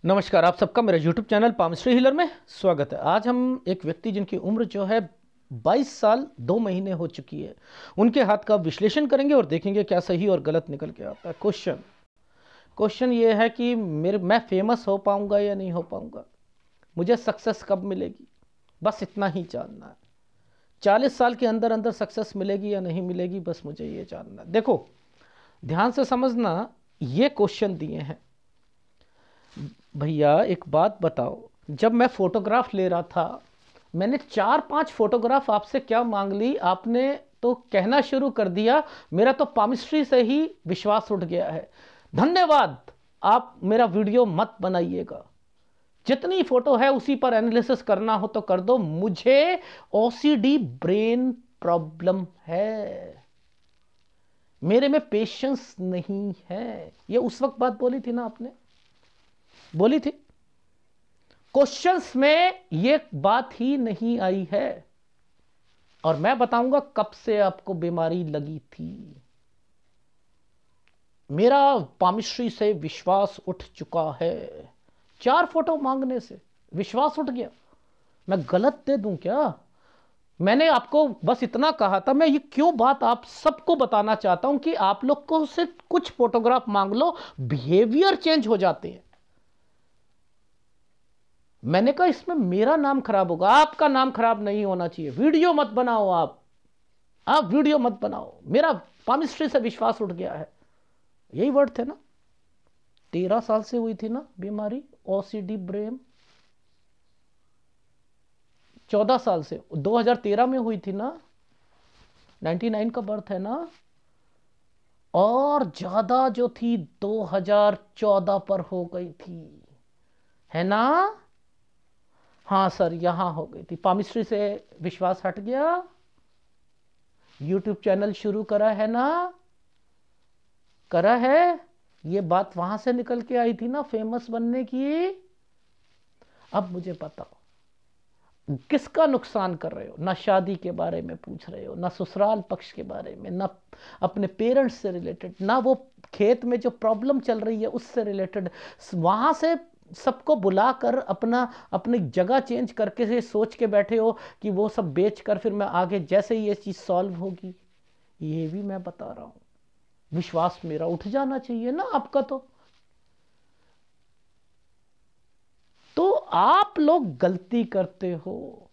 नमस्कार, आप सबका मेरे YouTube चैनल पामस्ट्री हीलर में स्वागत है। आज हम एक व्यक्ति जिनकी उम्र जो है 22 साल 2 महीने हो चुकी है, उनके हाथ का विश्लेषण करेंगे और देखेंगे क्या सही और गलत निकल के आता है। क्वेश्चन ये है कि मैं फेमस हो पाऊंगा या नहीं हो पाऊंगा, मुझे सक्सेस कब मिलेगी, बस इतना ही जानना है। 40 साल के अंदर अंदर सक्सेस मिलेगी या नहीं मिलेगी, बस मुझे ये जानना है। देखो ध्यान से समझना, ये क्वेश्चन दिए हैं। भैया एक बात बताओ, जब मैं फोटोग्राफ ले रहा था, मैंने 4-5 फोटोग्राफ आपसे क्या मांग ली, आपने तो कहना शुरू कर दिया, मेरा तो पामिस्ट्री से ही विश्वास उठ गया है, धन्यवाद, आप मेरा वीडियो मत बनाइएगा, जितनी फोटो है उसी पर एनालिसिस करना हो तो कर दो, मुझे ओसीडी ब्रेन प्रॉब्लम है, मेरे में पेशेंस नहीं है। ये उस वक्त बात बोली थी ना, आपने बोली थी। क्वेश्चंस में ये बात ही नहीं आई है, और मैं बताऊंगा कब से आपको बीमारी लगी थी। मेरा पामिस्ट्री से विश्वास उठ चुका है, 4 फोटो मांगने से विश्वास उठ गया। मैं गलत दे दूं क्या? मैंने आपको बस इतना कहा था। मैं ये क्यों बात आप सबको बताना चाहता हूं कि आप लोग को से कुछ फोटोग्राफ मांग लो, बिहेवियर चेंज हो जाते हैं। मैंने कहा इसमें मेरा नाम खराब होगा, आपका नाम खराब नहीं होना चाहिए। वीडियो मत बनाओ, आप वीडियो मत बनाओ, मेरा पामिस्ट्री से विश्वास उठ गया है। यही वर्ड थे ना। 13 साल से हुई थी ना बीमारी, ओसीडी ब्रेन। 14 साल से, 2013 में हुई थी ना, 99 का बर्थ है ना। और ज्यादा जो थी 2014 पर हो गई थी, है ना। हाँ सर, यहां हो गई थी। पामिस्ट्री से विश्वास हट गया, यूट्यूब चैनल शुरू करा है ना, करा है। ये बात वहां से निकल के आई थी ना, फेमस बनने की। अब मुझे बताओ किसका नुकसान कर रहे हो? ना शादी के बारे में पूछ रहे हो, ना ससुराल पक्ष के बारे में, ना अपने पेरेंट्स से रिलेटेड, ना वो खेत में जो प्रॉब्लम चल रही है उससे रिलेटेड। वहां से सबको बुलाकर अपनी जगह चेंज करके से सोच के बैठे हो कि वो सब बेच कर फिर मैं आगे जैसे ही ये चीज सॉल्व होगी। ये भी मैं बता रहा हूं, विश्वास मेरा उठ जाना चाहिए ना आपका। तो आप लोग गलती करते हो,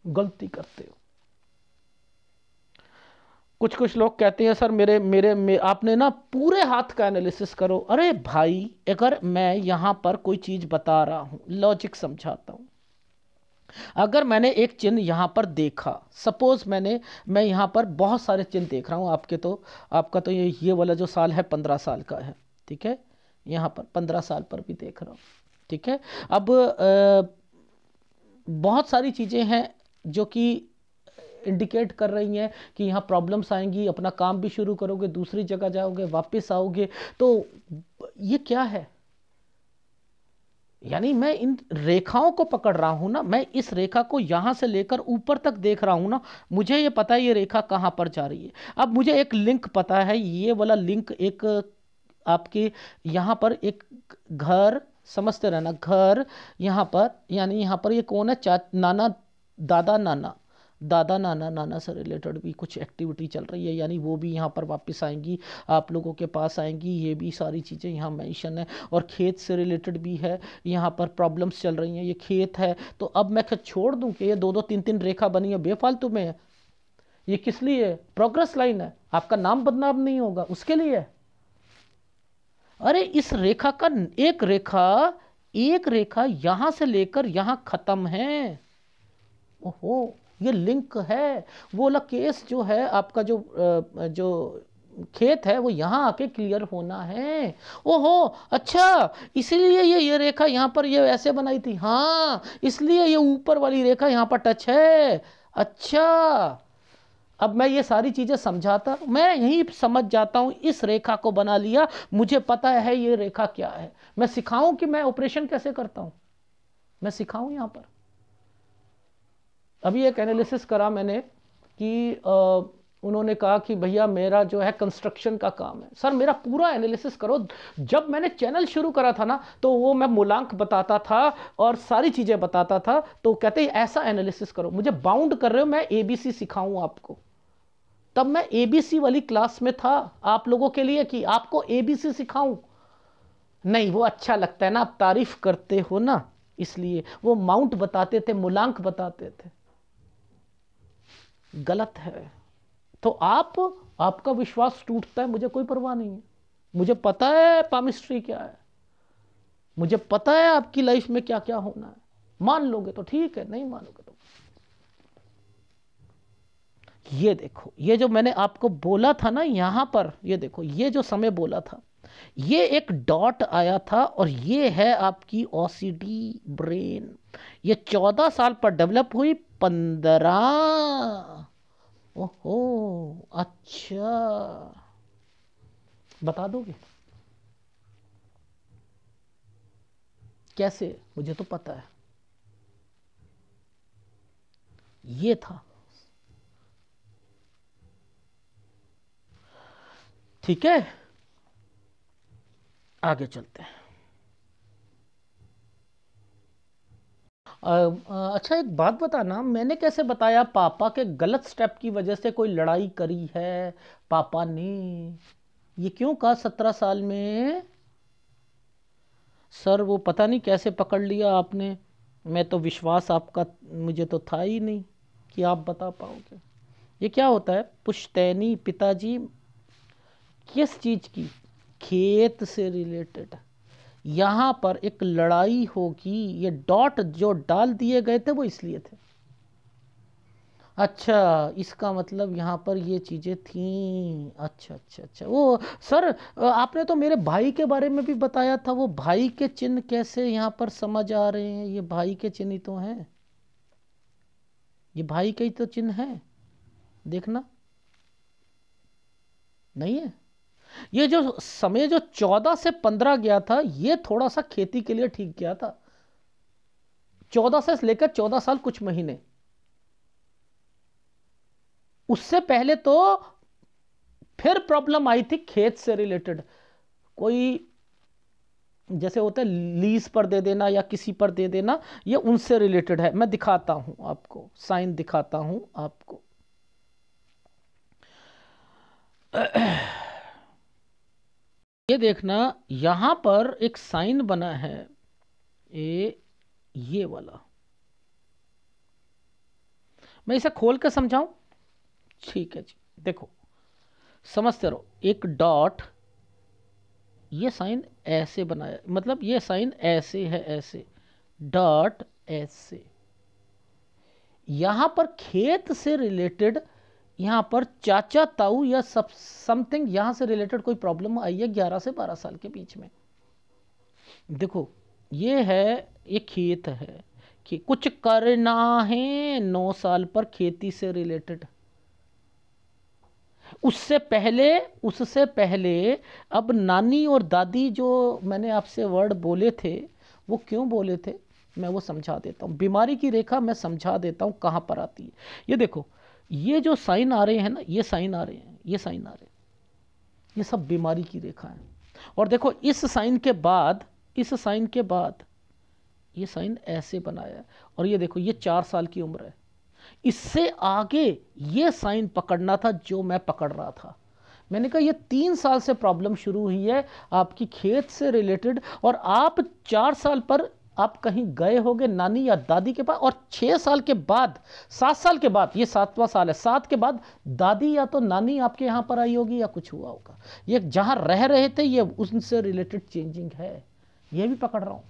गलती करते हो। कुछ कुछ लोग कहते हैं सर आपने ना पूरे हाथ का एनालिसिस करो। अरे भाई, अगर मैं यहां पर कोई चीज बता रहा हूं, लॉजिक समझाता हूं। अगर मैंने एक चिन्ह यहां पर देखा, सपोज मैं यहां पर बहुत सारे चिन्ह देख रहा हूं। आपका तो ये वाला जो साल है 15 साल का है, ठीक है। यहां पर 15 साल पर भी देख रहा हूं, ठीक है। अब बहुत सारी चीज़ें हैं जो कि इंडिकेट कर रही हैं कि यहाँ प्रॉब्लम्स आएंगी, अपना काम भी शुरू करोगे, दूसरी जगह जाओगे, वापस आओगे। तो ये क्या है? यानी मैं इन रेखाओं को पकड़ रहा हूं ना, मैं इस रेखा को यहां से लेकर ऊपर तक देख रहा हूं ना, मुझे ये पता है ये रेखा कहां पर जा रही है। अब मुझे एक लिंक पता है, ये वाला लिंक एक आपके यहां पर एक घर, समझते रहना, घर यहां पर, यानी यहां पर ये कौन है? नाना, दादा नाना, दादा नाना, नाना से रिलेटेड भी कुछ एक्टिविटी चल रही है, यानी वो भी यहाँ पर वापस आएंगी, आप लोगों के पास आएंगी। ये भी सारी चीज़ें यहाँ मेंशन है। और खेत से रिलेटेड भी है, यहाँ पर प्रॉब्लम्स चल रही हैं, ये खेत है। तो अब मैं छोड़ दूँ कि ये 2-2 3-3 रेखा बनी है बेफालतू में है? ये किस लिए है? प्रोग्रेस लाइन है, आपका नाम बदनाम नहीं होगा उसके लिए है। अरे इस रेखा का एक रेखा यहां से लेकर यहां खत्म है। ओहो, ये लिंक है। वो वाला केस जो है आपका, जो खेत है वो यहां आके क्लियर होना है। ओहो, अच्छा, इसीलिए ये रेखा यहां पर ये ऐसे बनाई थी। हाँ, इसलिए ये ऊपर वाली रेखा यहां पर टच है। अच्छा, अब मैं ये सारी चीजें समझाता, मैं यही समझ जाता हूं, इस रेखा को बना लिया, मुझे पता है ये रेखा क्या है। मैं सिखाऊं कि मैं ऑपरेशन कैसे करता हूं? मैं सिखाऊं यहां पर? अभी एक एनालिसिस करा मैंने कि उन्होंने कहा कि भैया मेरा जो है कंस्ट्रक्शन का काम है। सर मेरा पूरा एनालिसिस करो। जब मैंने चैनल शुरू करा था ना तो वो मैं मूलांक बताता था और सारी चीज़ें बताता था, तो कहते ऐसा एनालिसिस करो। मुझे बाउंड कर रहे हो, मैं एबीसी सिखाऊं आपको। तब मैं एबीसी वाली क्लास में था आप लोगों के लिए कि आपको एबीसी सिखाऊं। नहीं, वो अच्छा लगता है ना, आप तारीफ करते हो ना, इसलिए वो माउंट बताते थे, मूलांक बताते थे। गलत है। तो आपका विश्वास टूटता है, मुझे कोई परवाह नहीं है। मुझे पता है पामिस्ट्री क्या है, मुझे पता है आपकी लाइफ में क्या क्या होना है। मान लोगे तो ठीक है, नहीं मानोगे तो। ये देखो, ये जो मैंने आपको बोला था ना यहां पर, ये देखो, ये जो समय बोला था, ये एक डॉट आया था और ये है आपकी ओसीडी ब्रेन। ये 14 साल पर डेवलप हुई, 15। ओहो, अच्छा, बता दोगे कैसे? मुझे तो पता है। ये था, ठीक है, आगे चलते हैं। अच्छा एक बात बताना, मैंने कैसे बताया पापा के गलत स्टेप की वजह से कोई लड़ाई करी है पापा ने? ये क्यों कहा 17 साल में? सर वो पता नहीं कैसे पकड़ लिया आपने, मैं तो विश्वास आपका मुझे तो था ही नहीं कि आप बता पाओगे। ये क्या होता है पुश्तैनी पिताजी? किस चीज़ की? खेत से रिलेटेड। यहाँ पर एक लड़ाई होगी, ये डॉट जो डाल दिए गए थे वो इसलिए थे। अच्छा, इसका मतलब यहाँ पर ये चीज़ें थीं। अच्छा अच्छा अच्छा, वो सर आपने तो मेरे भाई के बारे में भी बताया था, वो भाई के चिन्ह कैसे यहाँ पर समझ आ रहे हैं? ये भाई के चिन्ह ही तो हैं, ये भाई के ही तो चिन्ह हैं, देखना। नहीं है? ये जो समय जो 14 से 15 गया था, ये थोड़ा सा खेती के लिए ठीक गया था। 14 से लेकर 14 साल कुछ महीने, उससे पहले तो फिर प्रॉब्लम आई थी खेत से रिलेटेड। कोई जैसे होता है लीज पर दे देना या किसी पर दे देना, ये उनसे रिलेटेड है। मैं दिखाता हूं आपको, साइन दिखाता हूं आपको। ये देखना, यहां पर एक साइन बना है, ये वाला। मैं इसे खोल के समझाऊं? ठीक है जी, देखो, समझते रहो। एक डॉट, ये साइन ऐसे बनाया, मतलब ये साइन ऐसे है, ऐसे डॉट ऐसे। यहां पर खेत से रिलेटेड, यहां पर चाचा ताऊ या सब समथिंग यहां से रिलेटेड कोई प्रॉब्लम आई है 11 से 12 साल के बीच में। देखो, ये है, ये खेत है कि कुछ करना है 9 साल पर खेती से रिलेटेड। उससे पहले अब नानी और दादी जो मैंने आपसे वर्ड बोले थे, वो क्यों बोले थे मैं वो समझा देता हूँ। बीमारी की रेखा मैं समझा देता हूँ कहाँ पर आती है। ये देखो, ये जो साइन आ रहे हैं ना, ये साइन आ रहे हैं, ये साइन आ रहे हैं, ये सब बीमारी की रेखा है। और देखो इस साइन के बाद, इस साइन के बाद ये साइन ऐसे बनाया है, और ये देखो ये 4 साल की उम्र है। इससे आगे ये साइन पकड़ना था जो मैं पकड़ रहा था। मैंने कहा ये 3 साल से प्रॉब्लम शुरू हुई है आपकी खेत से रिलेटेड, और आप 4 साल पर आप कहीं गए होगे नानी या दादी के पास, और 6 साल के बाद, 7 साल के बाद, ये 7वां साल है, 7 के बाद दादी या तो नानी आपके यहाँ पर आई होगी या कुछ हुआ होगा। ये जहाँ रह रहे थे ये उनसे रिलेटेड चेंजिंग है, ये भी पकड़ रहा हूँ।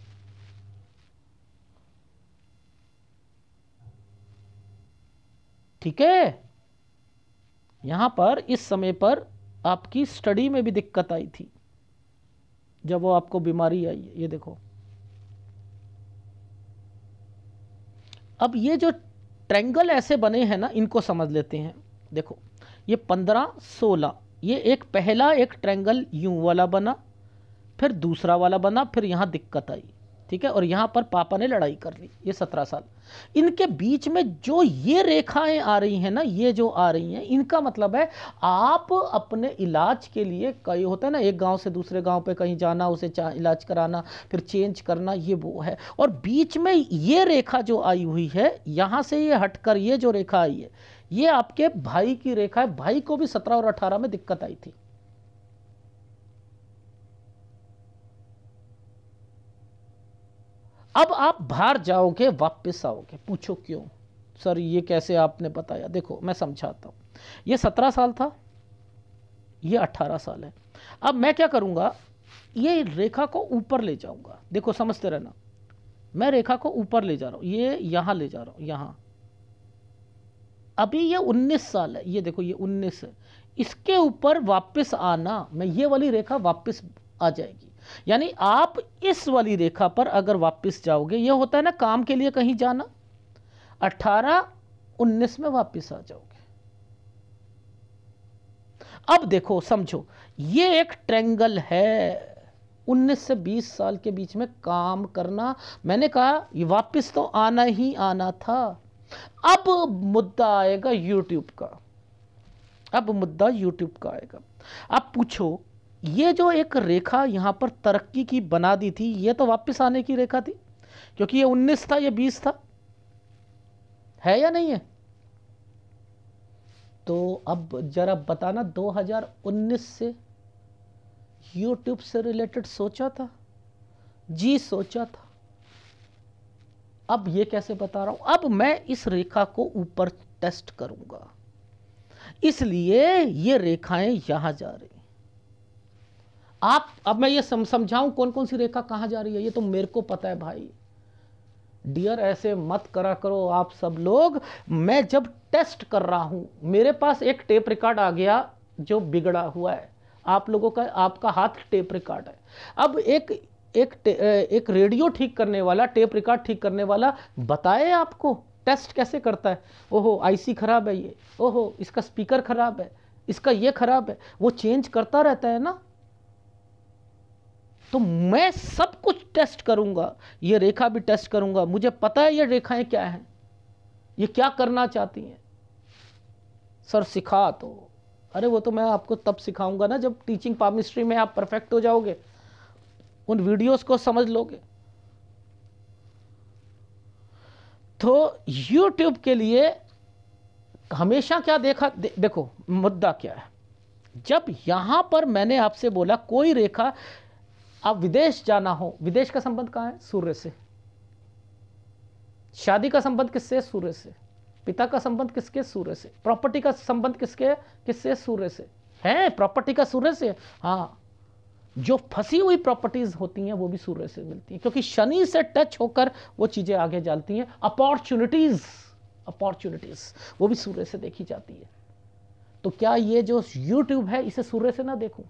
ठीक है? यहां पर इस समय पर आपकी स्टडी में भी दिक्कत आई थी जब वो आपको बीमारी आई है। ये देखो, अब ये जो ट्रायंगल ऐसे बने हैं ना, इनको समझ लेते हैं। देखो, ये 15 16, ये एक पहला एक ट्रायंगल यूं वाला बना, फिर दूसरा वाला बना, फिर यहां दिक्कत आई। ठीक है, और यहाँ पर पापा ने लड़ाई कर ली, ये 17 साल। इनके बीच में जो ये रेखाएं आ रही हैं ना, ये जो आ रही हैं, इनका मतलब है आप अपने इलाज के लिए, कई होता है ना, एक गांव से दूसरे गांव पे कहीं जाना, उसे इलाज कराना, फिर चेंज करना, ये वो है। और बीच में ये रेखा जो आई हुई है, यहाँ से ये हटकर ये जो रेखा आई है, ये आपके भाई की रेखा है। भाई को भी 17 और 18 में दिक्कत आई थी। अब आप बाहर जाओगे, वापस आओगे, पूछो क्यों सर, ये कैसे आपने बताया? देखो मैं समझाता हूं। ये 17 साल था, ये 18 साल है। अब मैं क्या करूंगा, ये रेखा को ऊपर ले जाऊंगा। देखो समझते रहना, मैं रेखा को ऊपर ले जा रहा हूं, ये यहां ले जा रहा हूं, यहां। अभी ये 19 साल है, ये देखो ये 19 है। इसके ऊपर वापस आना, मैं ये वाली रेखा वापस आ जाएगी। यानी आप इस वाली रेखा पर अगर वापस जाओगे, ये होता है ना काम के लिए कहीं जाना, 18-19 में वापस आ जाओगे। अब देखो समझो, ये एक ट्रेंगल है। 19 से 20 साल के बीच में काम करना, मैंने कहा ये वापस तो आना ही आना था। अब मुद्दा आएगा यूट्यूब का, अब मुद्दा यूट्यूब का आएगा। आप पूछो, ये जो एक रेखा यहां पर तरक्की की बना दी थी, ये तो वापस आने की रेखा थी, क्योंकि ये 19 था, ये 20 था, है या नहीं है? तो अब जरा बताना, 2019 से यूट्यूब से रिलेटेड सोचा था? जी सोचा था। अब ये कैसे बता रहा हूं? अब मैं इस रेखा को ऊपर टेस्ट करूंगा, इसलिए ये रेखाएं यहां जा रही। आप, अब मैं ये समझाऊं कौन कौन सी रेखा कहां जा रही है, ये तो मेरे को पता है भाई। डियर ऐसे मत करा करो आप सब लोग। मैं जब टेस्ट कर रहा हूं, मेरे पास एक टेप रिकॉर्ड आ गया जो बिगड़ा हुआ है। आप लोगों का, आपका हाथ टेप रिकॉर्ड है। अब एक रेडियो ठीक करने वाला, टेप रिकॉर्ड ठीक करने वाला बताए आपको टेस्ट कैसे करता है। ओहो आईसी खराब है, ये ओहो इसका स्पीकर खराब है, इसका ये खराब है, वो चेंज करता रहता है ना। तो मैं सब कुछ टेस्ट करूंगा, ये रेखा भी टेस्ट करूंगा। मुझे पता है ये रेखाएं क्या हैं, ये क्या करना चाहती हैं। सर सिखा तो, अरे वो तो मैं आपको तब सिखाऊंगा ना जब टीचिंग पामिस्ट्री में आप परफेक्ट हो जाओगे, उन वीडियोस को समझ लोगे। तो YouTube के लिए हमेशा क्या देखा, देखो मुद्दा क्या है। जब यहां पर मैंने आपसे बोला कोई रेखा, आप विदेश जाना हो, विदेश का संबंध कहां है? सूर्य से। शादी का संबंध किससे? सूर्य से। पिता का संबंध किसके? सूर्य से। प्रॉपर्टी का संबंध किससे? सूर्य से। है प्रॉपर्टी का सूर्य से। हाँ, जो फंसी हुई प्रॉपर्टीज होती हैं वो भी सूर्य से मिलती हैं, क्योंकि शनि से टच होकर वो चीजें आगे जाती हैं। अपॉर्चुनिटीज वो भी सूर्य से देखी जाती है। तो क्या ये जो YouTube है इसे सूर्य से ना देखूं?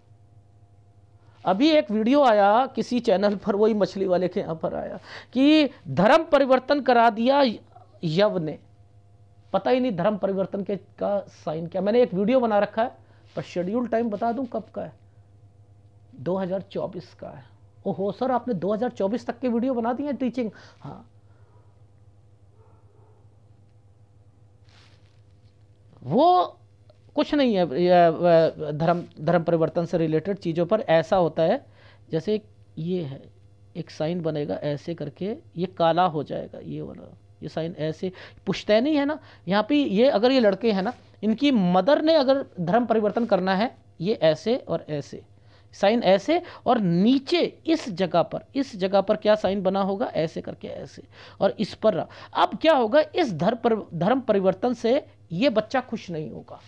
अभी एक वीडियो आया किसी चैनल पर, वही मछली वाले के यहाँ पर आया कि धर्म परिवर्तन करा दिया यव ने। पता ही नहीं धर्म परिवर्तन के का साइन क्या। मैंने एक वीडियो बना रखा है, पर शेड्यूल टाइम बता दूं कब का है, 2024 का है। ओहो सर आपने 2024 तक के वीडियो बना दिए टीचिंग। हाँ, वो कुछ नहीं है, धर्म परिवर्तन से रिलेटेड चीज़ों पर ऐसा होता है, जैसे ये है, एक साइन बनेगा ऐसे करके, ये काला हो जाएगा, ये वाला, ये साइन ऐसे पुश्तैनी है ना यहाँ पे। ये अगर ये लड़के हैं ना, इनकी मदर ने अगर धर्म परिवर्तन करना है, ये ऐसे और ऐसे साइन ऐसे, और नीचे इस जगह पर क्या साइन बना होगा? ऐसे करके ऐसे, और इस पर। अब क्या होगा, इस धर्म परिवर्तन से ये बच्चा खुश नहीं होगा,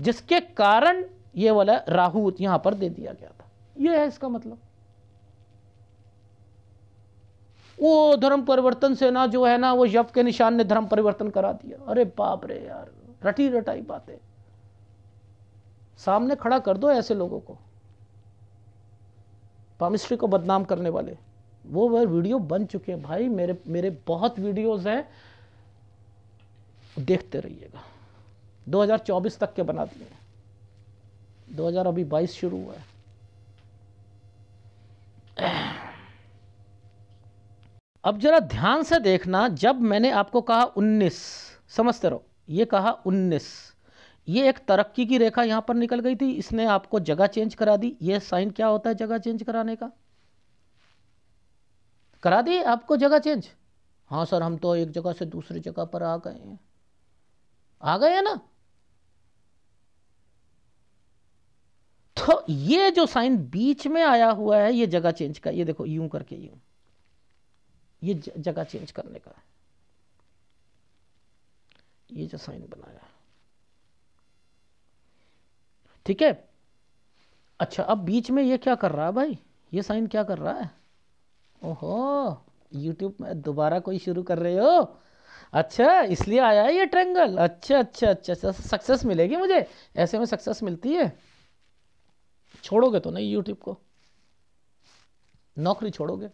जिसके कारण ये वाला राहु यहां पर दे दिया गया था। ये है इसका मतलब। वो धर्म परिवर्तन से ना जो है ना, वो यव के निशान ने धर्म परिवर्तन करा दिया। अरे बाप रे यार, रटी रटाई बातें। सामने खड़ा कर दो ऐसे लोगों को, पामिस्ट्री को बदनाम करने वाले। वो वीडियो बन चुके हैं भाई, मेरे बहुत वीडियोस हैं, देखते रहिएगा। 2024 तक के बना दिए, 2022 शुरू हुआ है। अब जरा ध्यान से देखना, जब मैंने आपको कहा 19, समझते रहो, ये कहा 19, ये एक तरक्की की रेखा यहां पर निकल गई थी, इसने आपको जगह चेंज करा दी। ये साइन क्या होता है जगह चेंज कराने का? करा दी आपको जगह चेंज? हाँ सर, हम तो एक जगह से दूसरी जगह पर आ गए हैं, आ गए हैं ना। तो ये जो साइन बीच में आया हुआ है, ये जगह चेंज का, ये देखो यूं करके, यूं, ये जगह चेंज करने का है, ये जो साइन बनाया है, ठीक है। अच्छा, अब बीच में ये क्या कर रहा है भाई? ये साइन क्या कर रहा है? ओहो, यूट्यूब में दोबारा कोई शुरू कर रहे हो? अच्छा, इसलिए आया है ये ट्रायंगल। अच्छा अच्छा अच्छा अच्छा, सक्सेस मिलेगी मुझे, ऐसे में सक्सेस मिलती है। छोड़ोगे तो नहीं यूट्यूब को, नौकरी छोड़ोगे,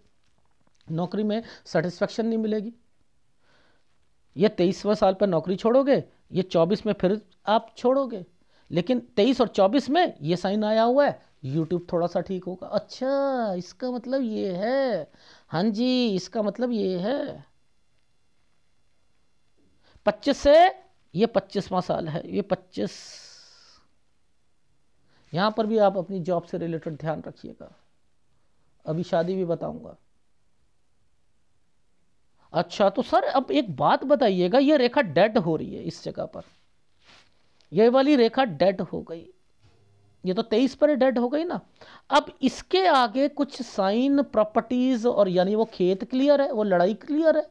नौकरी में सेटिस्फेक्शन नहीं मिलेगी। ये 23वें साल पर नौकरी छोड़ोगे, ये 24 में फिर आप छोड़ोगे, लेकिन 23 और 24 में ये साइन आया हुआ है, यूट्यूब थोड़ा सा ठीक होगा। अच्छा, इसका मतलब ये है, हाँ जी, इसका मतलब ये है 25 से, ये 25वां साल है, ये 25। यहां पर भी आप अपनी जॉब से रिलेटेड ध्यान रखिएगा, अभी शादी भी बताऊंगा। अच्छा, तो सर अब एक बात बताइएगा, ये रेखा डेड हो रही है इस जगह पर, ये वाली रेखा डेड हो गई, ये तो 23 पर डेड हो गई ना। अब इसके आगे कुछ साइन प्रॉपर्टीज, और यानी वो खेत क्लियर है, वो लड़ाई क्लियर है।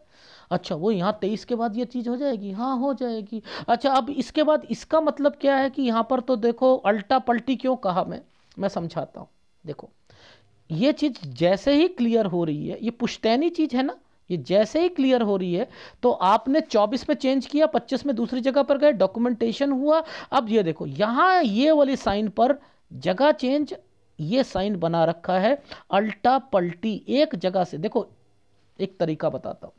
अच्छा, वो यहाँ 23 के बाद ये चीज हो जाएगी? हाँ हो जाएगी। अच्छा, अब इसके बाद इसका मतलब क्या है कि यहाँ पर तो देखो अल्टा पल्टी क्यों कहा, मैं समझाता हूँ। देखो, ये चीज जैसे ही क्लियर हो रही है, ये पुश्तैनी चीज है ना, ये जैसे ही क्लियर हो रही है, तो आपने 24 में चेंज किया, 25 में दूसरी जगह पर गए, डॉक्यूमेंटेशन हुआ। अब ये देखो, यहां ये वाली साइन पर जगह चेंज, ये साइन बना रखा है अल्टा पल्टी एक जगह से। देखो, एक तरीका बताता हूं,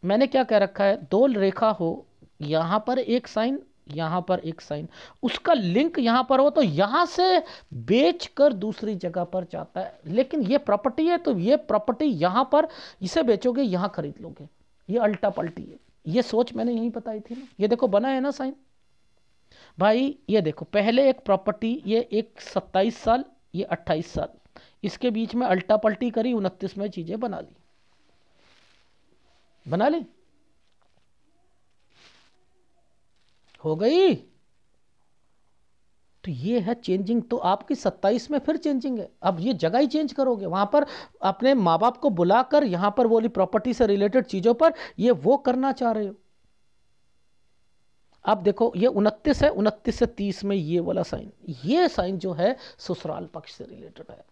मैंने क्या कह रखा है, दो रेखा हो, यहां पर एक साइन, यहां पर एक साइन, उसका लिंक यहां पर हो, तो यहां से बेच कर दूसरी जगह पर जाता है। लेकिन ये प्रॉपर्टी है, तो ये प्रॉपर्टी यहां पर इसे बेचोगे, यहां खरीद लोगे, ये अल्टा पल्टी है। ये सोच मैंने यहीं बताई थी ना, ये देखो बना है ना साइन भाई। ये देखो, पहले एक प्रॉपर्टी, ये एक 27 साल, ये 28 साल, इसके बीच में अल्टा पल्टी करी, 29 में चीजें बना ली, बना ली, हो गई। तो ये है चेंजिंग, तो आपकी 27 में फिर चेंजिंग है। अब ये जगह ही चेंज करोगे, वहां पर अपने माँ बाप को बुलाकर यहां पर बोली प्रॉपर्टी से रिलेटेड चीजों पर ये वो करना चाह रहे हो। अब देखो, ये 29 है, 29 से 30 में ये वाला साइन, ये साइन जो है ससुराल पक्ष से रिलेटेड है।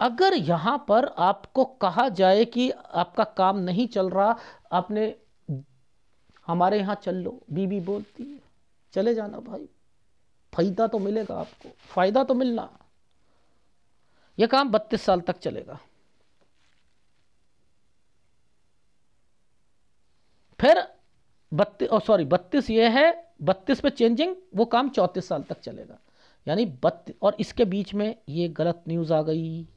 अगर यहां पर आपको कहा जाए कि आपका काम नहीं चल रहा, आपने हमारे यहां चल लो, बीबी बोलती है चले जाना भाई, फायदा तो मिलेगा आपको, फायदा तो मिलना, यह काम 32 साल तक चलेगा। फिर 32 ये है, 32 पे चेंजिंग, वो काम 34 साल तक चलेगा, यानी 32। और इसके बीच में ये गलत न्यूज़ आ गई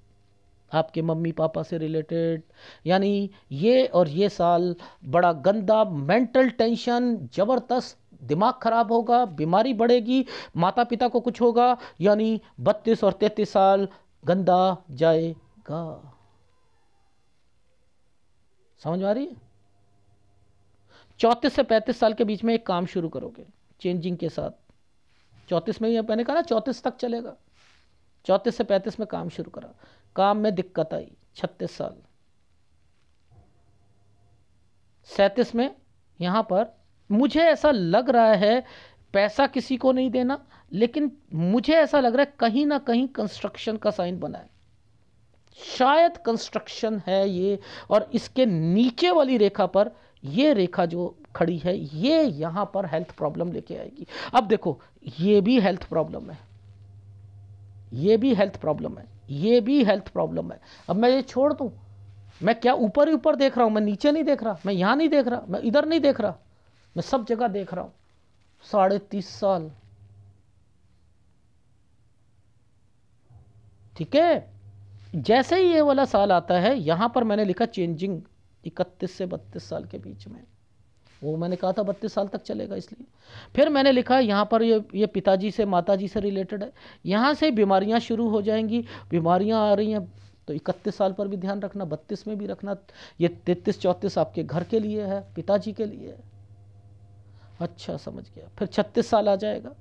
आपके मम्मी पापा से रिलेटेड, यानी ये और ये साल बड़ा गंदा, मेंटल टेंशन जबरदस्त, दिमाग खराब होगा, बीमारी बढ़ेगी, माता पिता को कुछ होगा, यानी 32 और 33 साल गंदा जाएगा। समझ में आ रही है? 34 से 35 साल के बीच में एक काम शुरू करोगे चेंजिंग के साथ, 34 में ही मैंने कहा ना 34 तक चलेगा, 34 से 35 में काम शुरू करा, काम में दिक्कत आई, 36 साल, 37 में यहां पर मुझे ऐसा लग रहा है, पैसा किसी को नहीं देना, लेकिन मुझे ऐसा लग रहा है कहीं ना कहीं कंस्ट्रक्शन का साइन बना है, शायद कंस्ट्रक्शन है ये। और इसके नीचे वाली रेखा पर, ये रेखा जो खड़ी है, ये यहां पर हेल्थ प्रॉब्लम लेके आएगी। अब देखो, ये भी हेल्थ प्रॉब्लम है, ये भी हेल्थ प्रॉब्लम है, ये भी हेल्थ प्रॉब्लम है। अब मैं ये छोड़ दूं, मैं क्या ऊपर ही ऊपर देख रहा हूं, मैं नीचे नहीं देख रहा, मैं यहां नहीं देख रहा, मैं इधर नहीं देख रहा, मैं सब जगह देख रहा हूं। 30.5 साल, ठीक है, जैसे ही ये वाला साल आता है, यहाँ पर मैंने लिखा चेंजिंग 31 से 32 साल के बीच में, वो मैंने कहा था 32 साल तक चलेगा इसलिए। फिर मैंने लिखा यहाँ पर ये पिताजी से माताजी से रिलेटेड है, यहाँ से बीमारियाँ शुरू हो जाएंगी, बीमारियाँ आ रही हैं तो 31 साल पर भी ध्यान रखना, 32 में भी रखना। ये 33-34 आपके घर के लिए है, पिताजी के लिए है। अच्छा, समझ गया। फिर 36 साल आ जाएगा,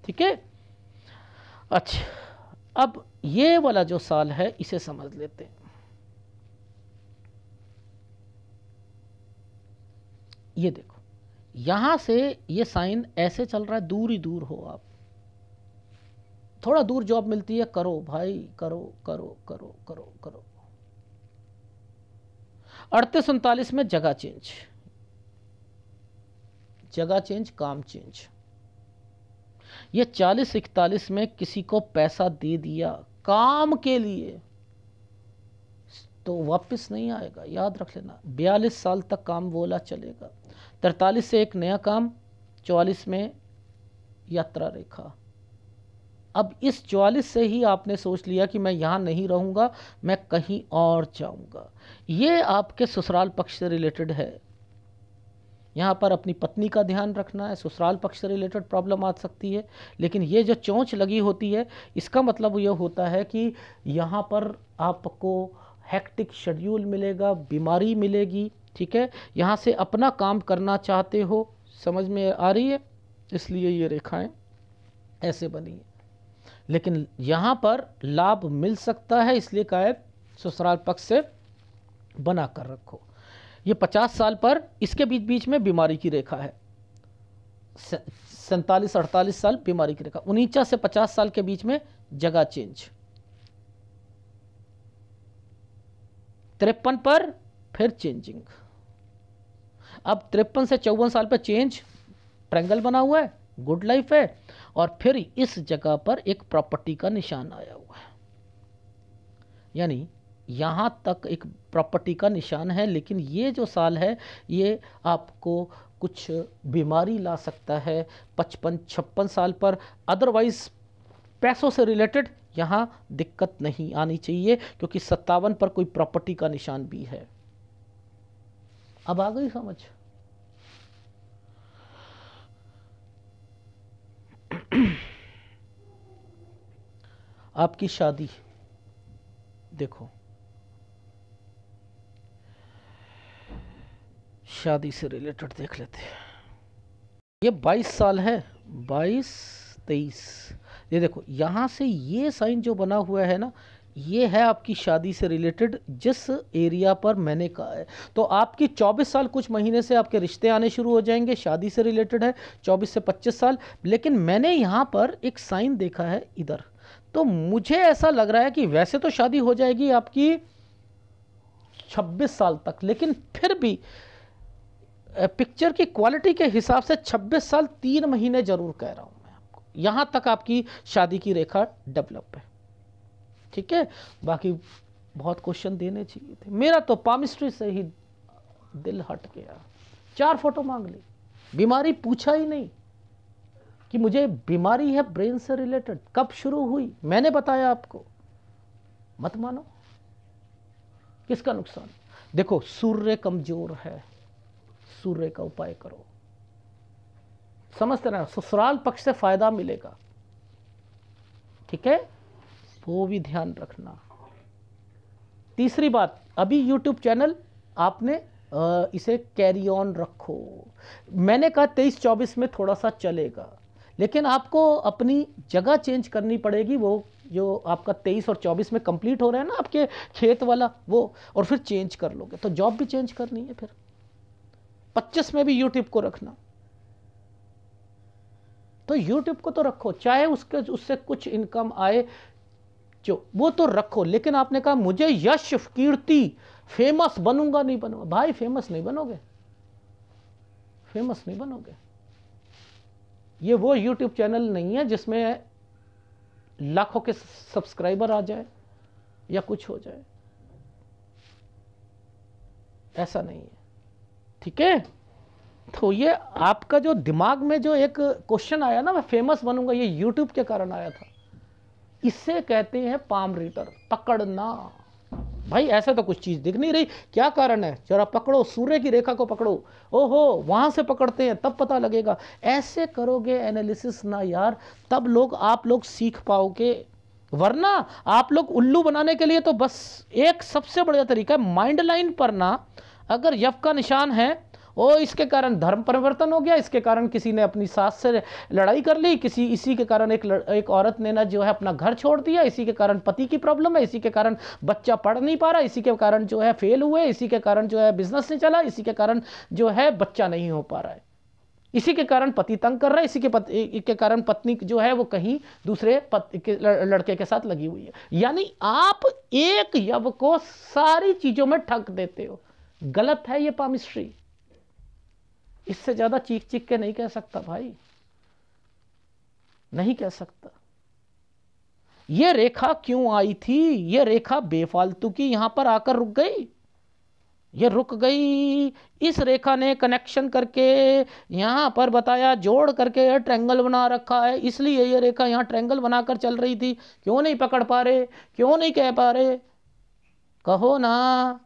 ठीक है। अच्छा, अब ये वाला जो साल है इसे समझ लेते हैं। ये देखो, यहां से ये साइन ऐसे चल रहा है, दूर ही दूर हो आप, थोड़ा दूर जॉब मिलती है, करो भाई, करो करो करो करो करो। 38-39 में जगह चेंज, जगह चेंज, काम चेंज। ये 40-41 में किसी को पैसा दे दिया काम के लिए तो वापस नहीं आएगा, याद रख लेना। 42 साल तक काम बोला चलेगा। 43 से एक नया काम, 44 में यात्रा रेखा। अब इस 44 से ही आपने सोच लिया कि मैं यहाँ नहीं रहूँगा, मैं कहीं और जाऊँगा। ये आपके ससुराल पक्ष से रिलेटेड है। यहाँ पर अपनी पत्नी का ध्यान रखना है, ससुराल पक्ष से रिलेटेड प्रॉब्लम आ सकती है। लेकिन ये जो चोंच लगी होती है, इसका मतलब ये होता है कि यहाँ पर आपको हेक्टिक शेड्यूल मिलेगा, बीमारी मिलेगी, ठीक है। यहाँ से अपना काम करना चाहते हो, समझ में आ रही है, इसलिए ये रेखाएं ऐसे बनी है। लेकिन यहाँ पर लाभ मिल सकता है, इसलिए कहा है ससुराल पक्ष से बना कर रखो। ये 50 साल पर इसके बीच बीच में बीमारी की रेखा है। 47-48 साल बीमारी की रेखा। 49 से 50 साल के बीच में जगह चेंज। 53 पर फिर चेंजिंग। अब 53 से 54 साल पर चेंज, ट्रायंगल बना हुआ है, गुड लाइफ है। और फिर इस जगह पर एक प्रॉपर्टी का निशान आया हुआ है, यानी यहाँ तक एक प्रॉपर्टी का निशान है। लेकिन ये जो साल है ये आपको कुछ बीमारी ला सकता है 55-56 साल पर। अदरवाइज पैसों से रिलेटेड यहाँ दिक्कत नहीं आनी चाहिए, क्योंकि 57 पर कोई प्रॉपर्टी का निशान भी है। अब आ गई समझ? आपकी शादी देखो, शादी से रिलेटेड देख लेते हैं। ये 22 साल है, 22-23। ये देखो, यहाँ से ये साइन जो बना हुआ है ना, ये है आपकी शादी से रिलेटेड, जिस एरिया पर मैंने कहा है। तो आपकी 24 साल कुछ महीने से आपके रिश्ते आने शुरू हो जाएंगे, शादी से रिलेटेड है 24 से 25 साल। लेकिन मैंने यहाँ पर एक साइन देखा है इधर, तो मुझे ऐसा लग रहा है कि वैसे तो शादी हो जाएगी आपकी 26 साल तक, लेकिन फिर भी पिक्चर की क्वालिटी के हिसाब से 26 साल 3 महीने जरूर कह रहा हूं मैं आपको। यहां तक आपकी शादी की रेखा डेवलप है, ठीक है। बाकी बहुत क्वेश्चन देने चाहिए थे, मेरा तो पामिस्ट्री से ही दिल हट गया। 4 फोटो मांग ली, बीमारी पूछा ही नहीं कि मुझे बीमारी है ब्रेन से रिलेटेड, कब शुरू हुई मैंने बताया आपको, मत मानो। किसका नुकसान? देखो, सूर्य कमजोर है, सूर्य का उपाय करो, समझते ना, ससुराल पक्ष से फायदा मिलेगा, ठीक है, वो भी ध्यान रखना। तीसरी बात, अभी YouTube चैनल आपने इसे कैरी ऑन रखो। मैंने कहा 23-24 में थोड़ा सा चलेगा, लेकिन आपको अपनी जगह चेंज करनी पड़ेगी। वो जो आपका 23 और 24 में कंप्लीट हो रहा है ना आपके खेत वाला, वो, और फिर चेंज कर लोगे तो जॉब भी चेंज करनी है। फिर 25 में भी YouTube को रखना, तो YouTube को तो रखो, चाहे उससे कुछ इनकम आए, जो वो तो रखो। लेकिन आपने कहा मुझे यश कीर्ति, फेमस बनूंगा, नहीं बनूंगा, भाई फेमस नहीं बनोगे, फेमस नहीं बनोगे। ये वो YouTube चैनल नहीं है जिसमें लाखों के सब्सक्राइबर आ जाए या कुछ हो जाए, ऐसा नहीं है, ठीक है। तो ये आपका जो दिमाग में जो एक क्वेश्चन आया ना, मैं फेमस बनूंगा, ये YouTube के कारण आया था। इसे कहते हैं पाम रीडर, पकड़ना। भाई ऐसे तो कुछ चीज दिख नहीं रही, क्या कारण है, जरा पकड़ो, सूर्य की रेखा को पकड़ो, ओहो वहां से पकड़ते हैं तब पता लगेगा। ऐसे करोगे एनालिसिस ना यार, तब आप लोग सीख पाओगे। वरना आप लोग उल्लू बनाने के लिए तो बस एक सबसे बढ़िया तरीका है, माइंड लाइन पर ना अगर यफ का निशान है, ओ इसके कारण धर्म परिवर्तन हो गया, इसके कारण किसी ने अपनी सास से लड़ाई कर ली, इसी के कारण एक औरत ने ना जो है अपना घर छोड़ दिया, इसी के कारण पति की प्रॉब्लम है, इसी के कारण बच्चा पढ़ नहीं पा रहा, इसी के कारण जो है फेल हुए, इसी के कारण जो है बिजनेस नहीं चला, इसी के कारण जो है बच्चा नहीं हो पा रहा है, इसी के कारण पति तंग कर रहा है, इसी के कारण पत्नी जो है वो कहीं दूसरे लड़के के साथ लगी हुई है। यानी आप एक यव को सारी चीजों में ठग देते हो। गलत है ये पामिस्ट्री, इससे ज्यादा चीख चीख के नहीं कह सकता भाई, नहीं कह सकता। ये रेखा क्यों आई थी, ये रेखा बेफालतू की यहां पर आकर रुक गई, ये रुक गई। इस रेखा ने कनेक्शन करके यहां पर बताया, जोड़ करके ट्रायंगल बना रखा है, इसलिए ये रेखा यहां ट्रायंगल बनाकर चल रही थी। क्यों नहीं पकड़ पा रहे, क्यों नहीं कह पा रहे, कहो ना।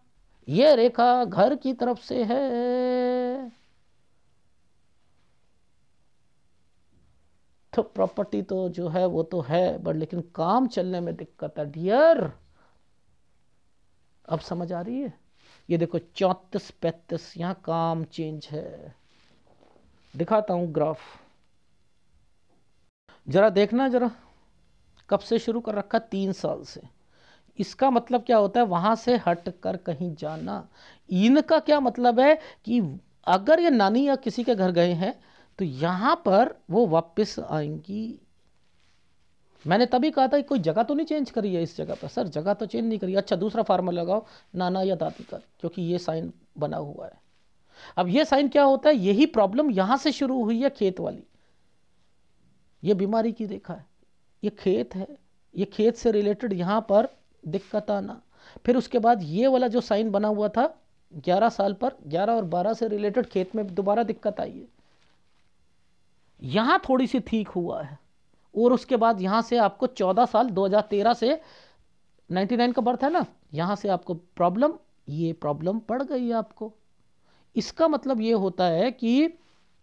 ये रेखा घर की तरफ से है, तो प्रॉपर्टी तो जो है वो तो है, बट लेकिन काम चलने में दिक्कत है डियर। अब समझ आ रही है। ये देखो 34-35 यहां काम चेंज है। दिखाता हूं ग्राफ, जरा देखना, जरा कब से शुरू कर रखा, 3 साल से। इसका मतलब क्या होता है, वहां से हट कर कहीं जाना। इनका क्या मतलब है कि अगर ये नानी या किसी के घर गए हैं तो यहां पर वो वापस आएंगी। मैंने तभी कहा था कि कोई जगह तो नहीं चेंज करी है इस जगह पर। सर जगह तो चेंज नहीं करी। अच्छा दूसरा फार्मूला लगाओ, नाना या दादी का, क्योंकि ये साइन बना हुआ है। अब ये साइन क्या होता है, यही प्रॉब्लम यहां से शुरू हुई है, खेत वाली। ये बीमारी की रेखा है, ये खेत है, ये खेत से रिलेटेड यहां पर दिक्कत आना। फिर उसके बाद ये वाला जो साइन बना हुआ था 11 साल पर, 11 और 12 से रिलेटेड खेत में दोबारा दिक्कत आई है, यहां थोड़ी सी ठीक हुआ है। और उसके बाद यहां से आपको 14 साल 2013 से 99 का बर्थ है ना, यहां से आपको प्रॉब्लम, ये प्रॉब्लम पड़ गई है आपको। इसका मतलब ये होता है कि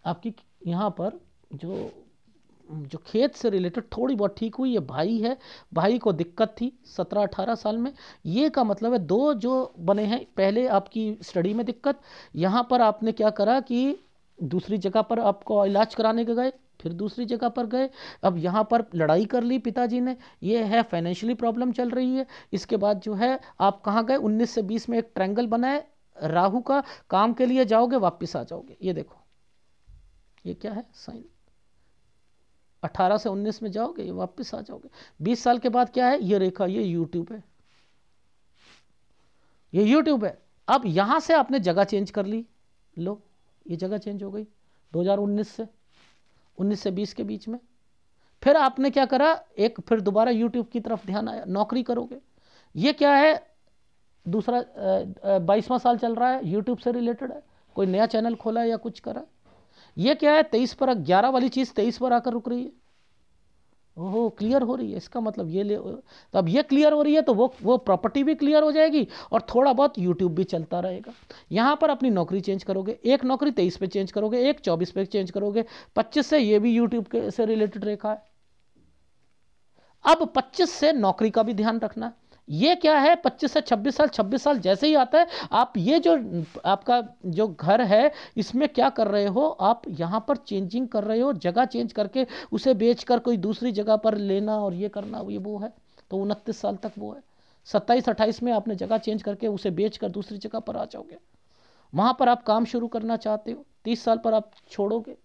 आपकी यहां पर जो खेत से रिलेटेड थोड़ी बहुत ठीक हुई है। भाई है, भाई को दिक्कत थी 17-18 साल में। ये का मतलब है दो जो बने हैं, पहले आपकी स्टडी में दिक्कत, यहाँ पर आपने क्या करा कि दूसरी जगह पर आपको इलाज कराने के गए, फिर दूसरी जगह पर गए, अब यहाँ पर लड़ाई कर ली पिताजी ने, ये है फाइनेंशियली प्रॉब्लम चल रही है। इसके बाद जो है आप कहाँ गए, 19 से 20 में एक ट्रायंगल बना है राहु का, काम के लिए जाओगे वापस आ जाओगे। ये देखो ये क्या है साइन, 18 से 19 में जाओगे वापस आ जाओगे। 20 साल के बाद क्या है, ये रेखा, ये यूट्यूब है, ये यूट्यूब है। अब यहां से आपने जगह चेंज कर ली, लो ये जगह चेंज हो गई 2019 से 19 से 20 के बीच में। फिर आपने क्या करा, एक फिर दोबारा यूट्यूब की तरफ ध्यान आया, नौकरी करोगे। ये क्या है, दूसरा 22वां साल चल रहा है, यूट्यूब से रिलेटेड है, कोई नया चैनल खोला है या कुछ करा। ये क्या है, 23 पर, 11 वाली चीज 23 पर आकर रुक रही है। ओहो क्लियर हो रही है, इसका मतलब ये ले, तो अब ये क्लियर हो रही है तो वो प्रॉपर्टी भी क्लियर हो जाएगी और थोड़ा बहुत यूट्यूब भी चलता रहेगा। यहाँ पर अपनी नौकरी चेंज करोगे, एक नौकरी 23 पे चेंज करोगे, एक 24 पे चेंज करोगे, 25 से ये भी यूट्यूब के से रिलेटेड रेखा है। अब 25 से नौकरी का भी ध्यान रखना। ये क्या है, 25 से 26 साल, 26 साल जैसे ही आता है, आप ये जो आपका जो घर है इसमें क्या कर रहे हो, आप यहाँ पर चेंजिंग कर रहे हो, जगह चेंज करके उसे बेचकर कोई दूसरी जगह पर लेना और ये करना, ये वो है। तो 29 साल तक वो है, 27-28 में आपने जगह चेंज करके उसे बेचकर दूसरी जगह पर आ जाओगे, वहाँ पर आप काम शुरू करना चाहते हो, 30 साल पर आप छोड़ोगे।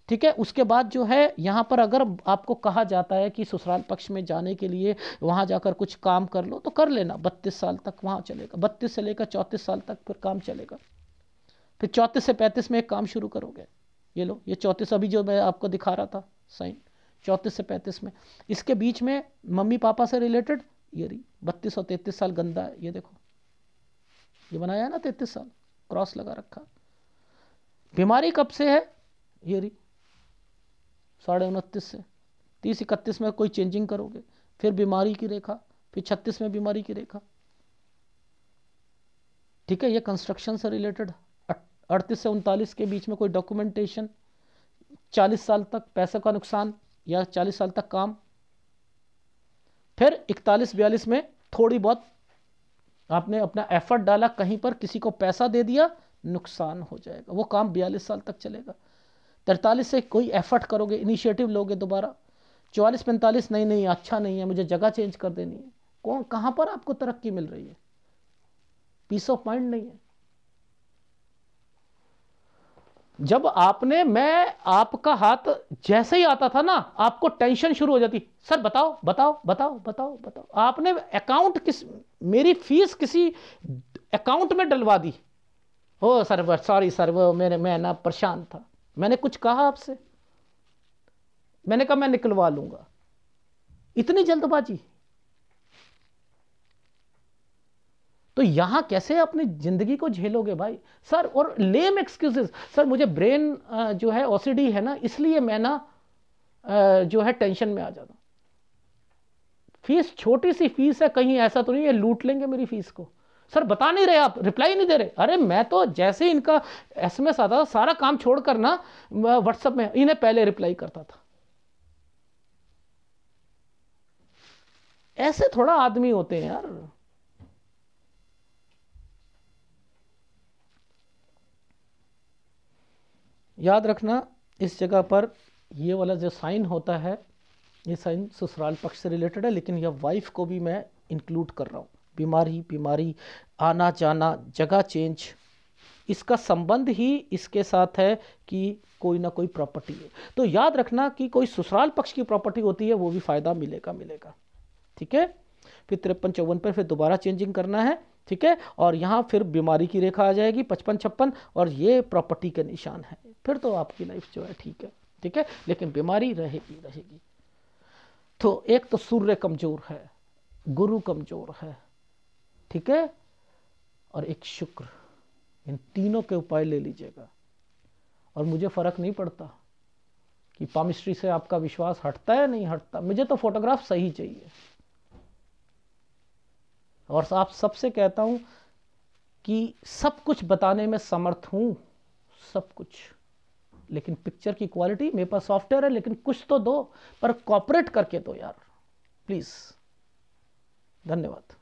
ठीक है, उसके बाद जो है यहाँ पर अगर आपको कहा जाता है कि ससुराल पक्ष में जाने के लिए वहाँ जाकर कुछ काम कर लो तो कर लेना, 32 साल तक वहाँ चलेगा, 32 से लेकर 34 साल तक फिर काम चलेगा। फिर 34 से 35 में एक काम शुरू करोगे, ये लो ये 34 अभी जो मैं आपको दिखा रहा था साइन, 34 से 35 में, इसके बीच में मम्मी पापा से रिलेटेड ये रही 32 और 33 साल गंदा है। ये देखो ये बनाया है ना 33 साल, क्रॉस लगा रखा। बीमारी कब से है, ये रही 29.5 से 30-31 में कोई चेंजिंग करोगे, फिर बीमारी की रेखा, फिर 36 में बीमारी की रेखा। ठीक है, ये कंस्ट्रक्शन से रिलेटेड। 38 से 39 के बीच में कोई डॉक्यूमेंटेशन, 40 साल तक पैसे का नुकसान या 40 साल तक काम। फिर 41-42 में थोड़ी बहुत आपने अपना एफर्ट डाला, कहीं पर किसी को पैसा दे दिया, नुकसान हो जाएगा, वो काम 42 साल तक चलेगा। 43 से कोई एफर्ट करोगे, इनिशिएटिव लोगे दोबारा। 44-45 नहीं नहीं अच्छा नहीं है, मुझे जगह चेंज कर देनी है। कौन कहां पर आपको तरक्की मिल रही है? पीस ऑफ माइंड नहीं है। जब आपने, मैं आपका हाथ जैसे ही आता था ना, आपको टेंशन शुरू हो जाती, सर बताओ बताओ बताओ बताओ बताओ। आपने अकाउंट मेरी फीस किसी अकाउंट में डलवा दी। ओ सर सॉरी सर, वो मैं ना परेशान था, मैंने कुछ कहा आपसे, मैंने कहा मैं निकलवा लूंगा। इतनी जल्दबाजी। तो यहां कैसे अपनी जिंदगी को झेलोगे भाई? सर, और लेम एक्सक्यूजेस, सर मुझे ब्रेन जो है ओसीडी है ना, इसलिए मैं ना जो है टेंशन में आ जाता हूं। फीस छोटी सी फीस है, कहीं ऐसा तो नहीं है लूट लेंगे मेरी फीस को? सर बता नहीं रहे, आप रिप्लाई नहीं दे रहे। अरे मैं तो जैसे इनका एसएमएस आता था, सारा काम छोड़कर ना व्हाट्सएप में इन्हें पहले रिप्लाई करता था। ऐसे थोड़ा आदमी होते हैं यार। याद रखना, इस जगह पर ये वाला जो साइन होता है, ये साइन ससुराल पक्ष से रिलेटेड है, लेकिन यह वाइफ को भी मैं इंक्लूड कर रहा हूँ। बीमारी, आना जाना, जगह चेंज, इसका संबंध ही इसके साथ है कि कोई ना कोई प्रॉपर्टी है। तो याद रखना कि कोई ससुराल पक्ष की प्रॉपर्टी होती है, वो भी फायदा मिलेगा। ठीक है, फिर 53-54 पर फिर दोबारा चेंजिंग करना है। ठीक है, और यहाँ फिर बीमारी की रेखा आ जाएगी 55-56, और ये प्रॉपर्टी के निशान है। फिर तो आपकी लाइफ जो है ठीक है। ठीक है, लेकिन बीमारी रहेगी। तो एक तो सूर्य कमजोर है, गुरु कमजोर है, ठीक है, और एक शुक्र। इन तीनों के उपाय ले लीजिएगा। और मुझे फर्क नहीं पड़ता कि पामिस्ट्री से आपका विश्वास हटता है नहीं हटता, मुझे तो फोटोग्राफ सही चाहिए। और आप सबसे कहता हूं कि सब कुछ बताने में समर्थ हूं, सब कुछ, लेकिन पिक्चर की क्वालिटी, मेरे पास सॉफ्टवेयर है लेकिन कुछ तो दो, पर कॉपरेट करके दो यार प्लीज। धन्यवाद।